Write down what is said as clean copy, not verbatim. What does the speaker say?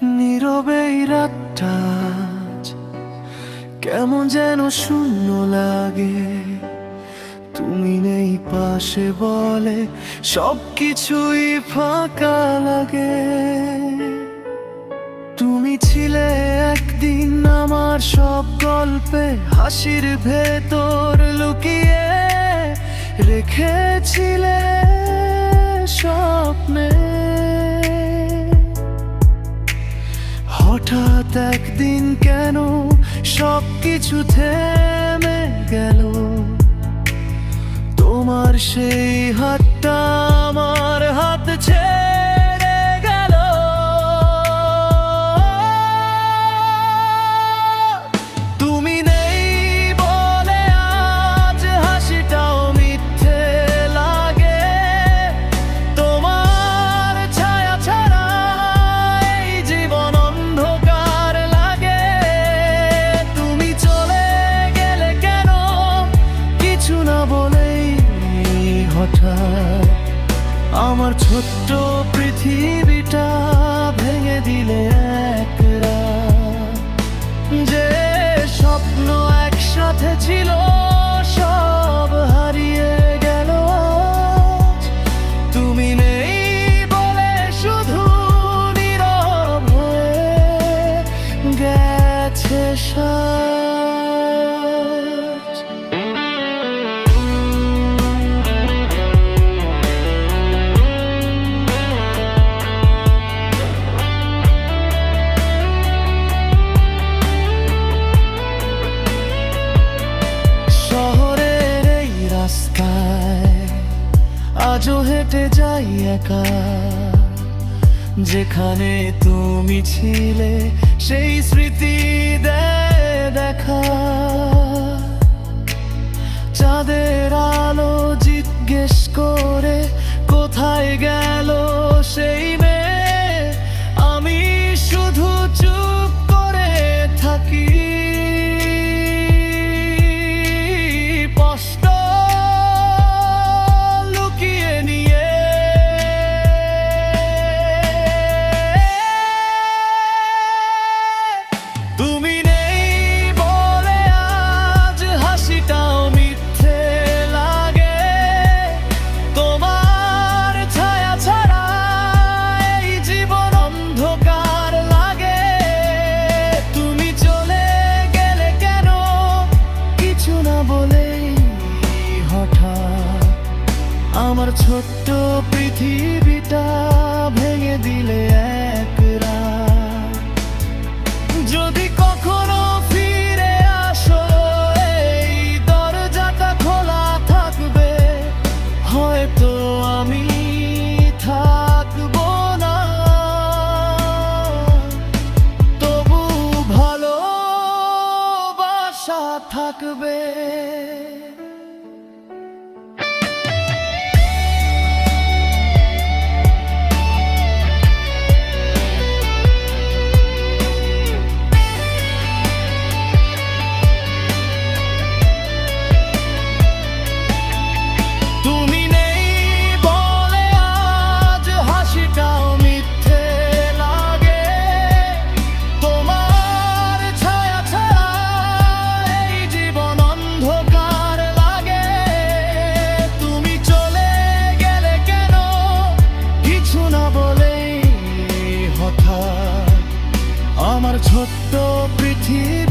নীরবে এই রাতটা কেমন যেন শূন্য লাগে, তুমি নেই পাশে বলে সবকিছুই ফাঁকা লাগে। তুমি ছিলে একদিন আমার সব গল্পে, হাসির ভেতর লুকিয়ে রেখেছিলে স্বপ্নে। হঠাৎ একদিন কেন সবকিছু থেমে গেল, তোমার সেই হাতটা আমার হাত ছেড়ে গেল। তুমি নেই বলে আজ হাসিটাও মিথ্যে লাগে, তোমার ছায়া ছাড়া এই জীবন অন্ধকার লাগে। তুমি চলে গেলে কেন কিছু না বলেই, হঠাৎ আমার ছোট্ট পৃথিবীটা ভেঙে দিলে এক রাত। যে স্বপ্ন একসাথে ছিল সব হারিয়ে গেল আজ। তুমি নেই বলে শুধু নীরব হয়ে গেছে সাজ। শহরের এই রাস্তায় আজও হেঁটে যাই একা, যেখানে তুমি ছিলে সেই স্মৃতি দেয় দেখা। চাঁদের আলো জিজ্ঞেস করে কোথায় গেল সেই মেয়ে, আমি শুধু চুপ করে থাকি। কষ্ট লুকিয়ে নিয়ে তুমি নেই বলে আজ হাসিটাও মিথ্যে লাগে, তোমার ছায়া ছাড়া এই জীবন অন্ধকার লাগে। তুমি চলে গেলে কেন কিছু না বলেই, হঠাৎ আমার ছোট্ট পৃথিবীটা ভেঙে দিলে এক রাত। যদি কখনো ফিরে আসো এই দরজাটা খোলা থাকবে, হয়তো আমি থাকবো না, তবু ভালোবাসা থাকবে। তুমি নেই বলে আজ হাসিটাও মিথ্যে লাগে, তোমার ছায়া ছাড়া এই জীবন অন্ধকার লাগে। তুমি চলে গেলে কেন কিছু না বলেই, হঠাৎ আমার ছোট্ট পৃথিবী